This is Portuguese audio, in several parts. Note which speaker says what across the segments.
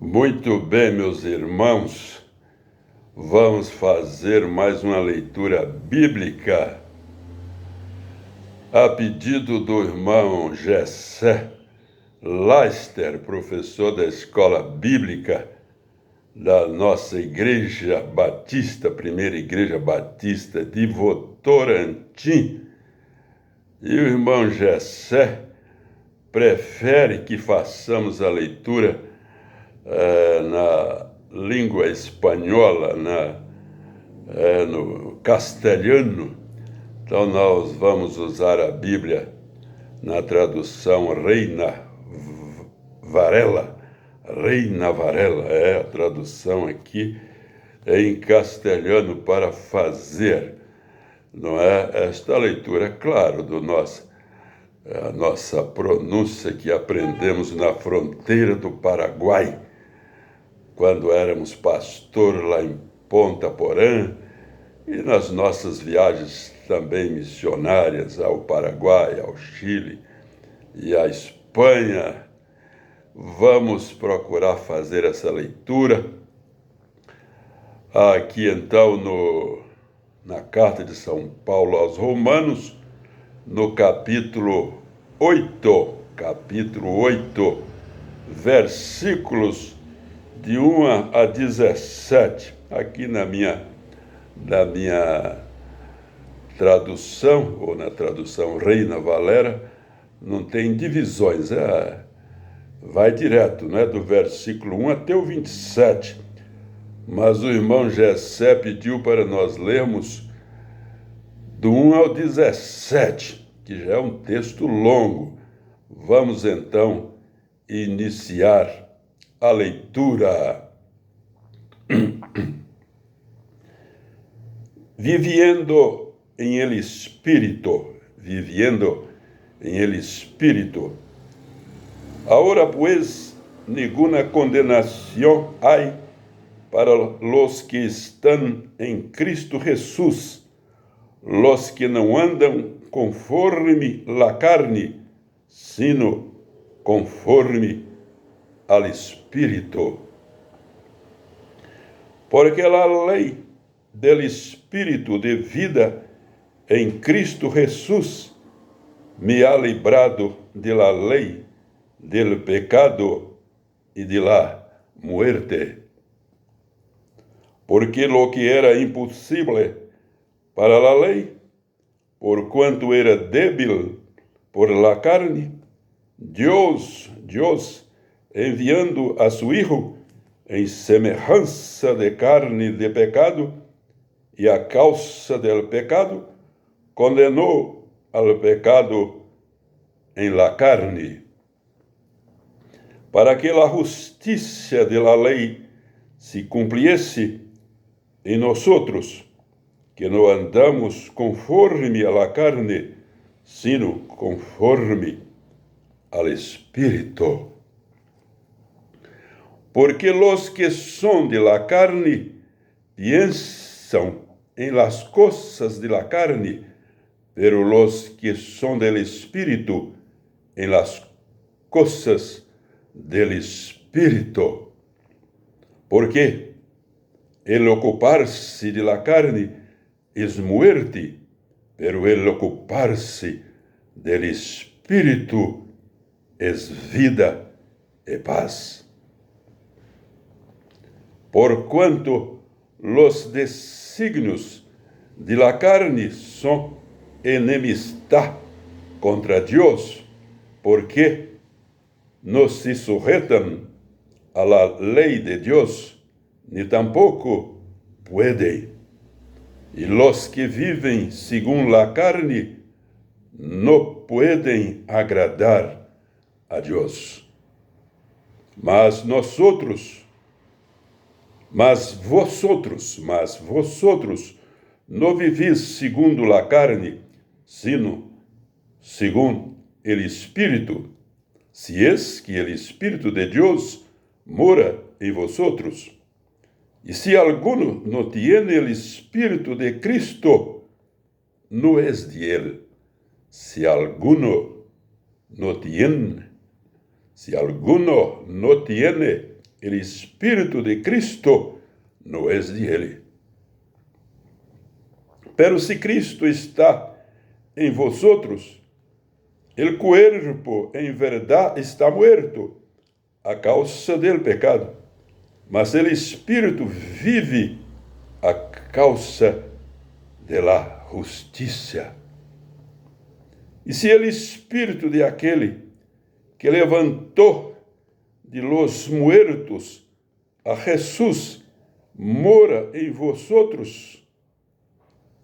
Speaker 1: Muito bem, meus irmãos, vamos fazer mais uma leitura bíblica a pedido do irmão Gessé Leister, professor da Escola Bíblica da nossa Igreja Batista, Primeira Igreja Batista de Votorantim. E o irmão Gessé prefere que façamos a leitura na língua espanhola, no castelhano. Então nós vamos usar a Bíblia na tradução Reina Varela. Reina Varela é a tradução aqui em castelhano para fazer, não é? Esta leitura, claro, a nossa pronúncia que aprendemos na fronteira do Paraguai, quando éramos pastor lá em Ponta Porã, e nas nossas viagens também missionárias ao Paraguai, ao Chile e à Espanha. Vamos procurar fazer essa leitura aqui então na carta de São Paulo aos Romanos, no capítulo 8, versículos de 1 a 17, aqui na minha tradução, ou na tradução Reina Valera, não tem divisões, vai direto, né, do versículo 1 até o 27, mas o irmão Gessé pediu para nós lermos do 1 ao 17, que já é um texto longo. Vamos então iniciar a leitura. Viviendo en el Espíritu. Ahora pues, ninguna condenación hay para los que están en Cristo Jesús, los que no andan conforme la carne, sino conforme al Espíritu. Porque la ley del Espíritu de vida en Cristo Jesús me ha librado de la ley del pecado y de la muerte. Porque lo que era imposible para la ley, por cuanto era débil por la carne, Dios enviando a su Hijo en semejanza de carne de pecado, y a causa del pecado, condenó al pecado en la carne, para que la justicia de la ley se cumpliese en nosotros, que no andamos conforme a la carne, sino conforme al Espíritu. Porque los que son de la carne piensan en las cosas de la carne, pero los que son del Espíritu en las cosas del Espíritu. Porque el ocuparse de la carne es muerte, pero el ocuparse del Espíritu es vida y paz. Por cuanto los designios de la carne son enemistad contra Dios, porque no se sujetan a la ley de Dios, ni tampoco pueden. Y los que viven según la carne no pueden agradar a Dios. Mas vosotros no vivís segundo la carne, sino según el Espíritu, si es que el Espíritu de Dios mora en vosotros. Y si alguno no tiene el Espíritu de Cristo, no es de él. Si alguno no tiene o Espírito de Cristo não é de ele. Pero se Cristo está em vosotros, el cuerpo em verdade está muerto a causa del pecado, mas el Espírito vive a causa de la justiça. E se el Espírito de aquele que levantou de los muertos a Jesus mora em vosotros,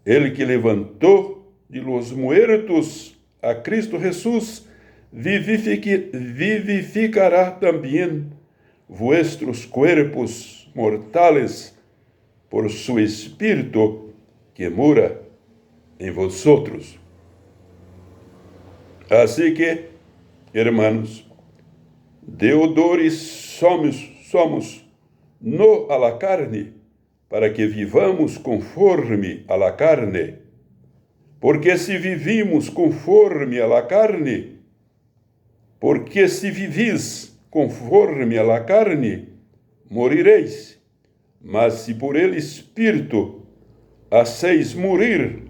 Speaker 1: ele que levantou de los muertos a Cristo Jesus vivificará também vuestros cuerpos mortales por su Espírito que mora em vosotros. Assim que, hermanos, deudores somos no a la carne, para que vivamos conforme a la carne. Porque se vivimos conforme a la carne, porque se vivis conforme a la carne, morireis. Mas se por el Espírito hacéis morir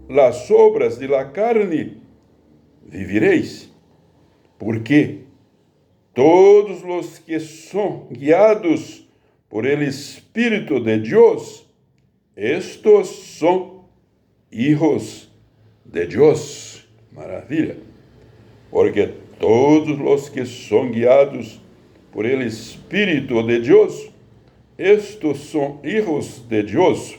Speaker 1: las obras de la carne, vivireis. Porque todos os que são guiados por el Espírito de Deus, estos são hijos de Deus. Maravilha. Porque todos os que são guiados por el Espírito de Deus, estos são hijos de Deus.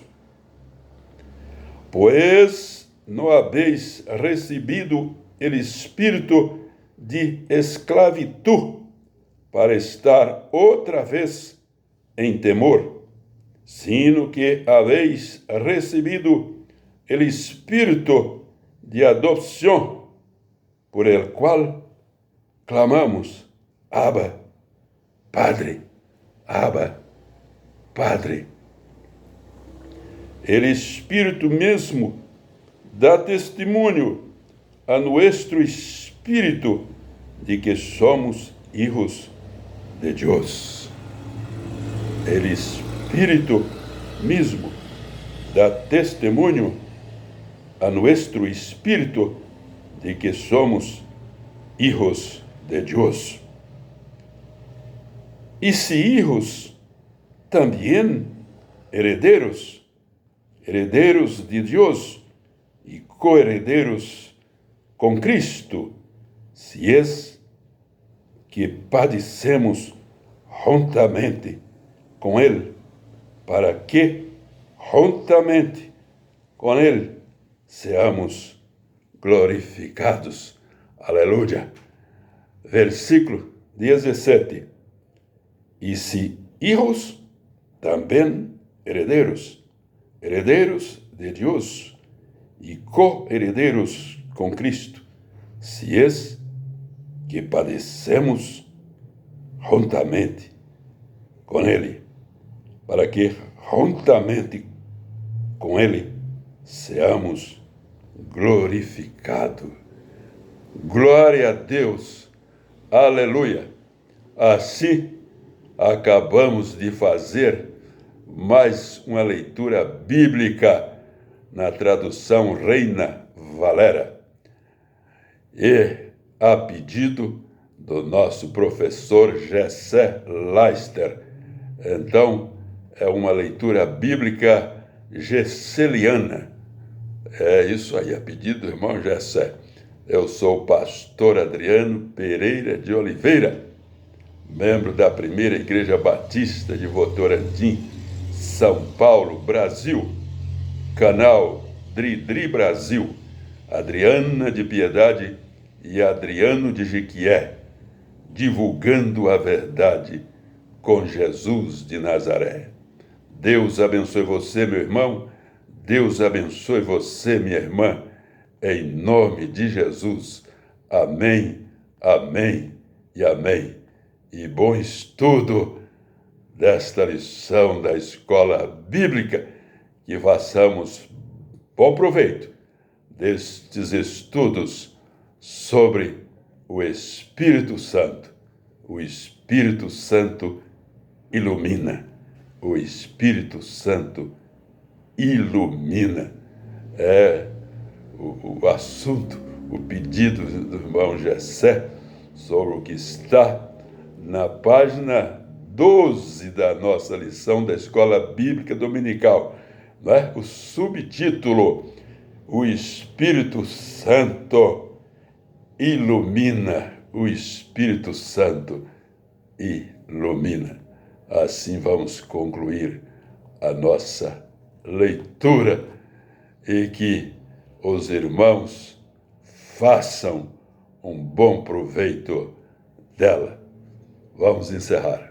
Speaker 1: Pois não habéis recebido el espírito de esclavitud para estar outra vez em temor, sino que habéis recebido el espírito de adopção, por el qual clamamos, Abba, Padre, Abba, Padre. El Espírito mesmo dá testemunho a nuestro espírito de que somos hijos de Deus. El Espírito mesmo dá testemunho a nuestro espírito de que somos hijos de Deus. E se hijos, também herederos, herederos de Deus e coherederos com Cristo, se é que padecemos juntamente com Ele, para que juntamente com Ele seamos glorificados. Aleluia. Versículo 17. E se hijos, também herederos, herederos de Deus e co-herederos com Cristo, se é que padecemos juntamente com Ele, para que juntamente com Ele seamos glorificados. Glória a Deus. Aleluia. Assim, acabamos de fazer mais uma leitura bíblica na tradução Reina Valera. E a pedido do nosso professor Gessé Leister. Então, é uma leitura bíblica gesseliana. É isso aí, a pedido do irmão Gessé. Eu sou o pastor Adriano Pereira de Oliveira, membro da Primeira Igreja Batista de Votorantim, São Paulo, Brasil, canal Dri Brasil, Adriana de Piedade e Adriano de Jequié, divulgando a verdade com Jesus de Nazaré. Deus abençoe você, meu irmão. Deus abençoe você, minha irmã. Em nome de Jesus. Amém, amém e amém. E bom estudo desta lição da Escola Bíblica, que façamos bom proveito destes estudos sobre o Espírito Santo ilumina. O Espírito Santo ilumina. É o assunto, o pedido do irmão Gessé sobre o que está na página 12 da nossa lição da Escola Bíblica Dominical, não é? O subtítulo: O Espírito Santo ilumina. O Espírito Santo ilumina. Assim vamos concluir a nossa leitura e que os irmãos façam um bom proveito dela. Vamos encerrar.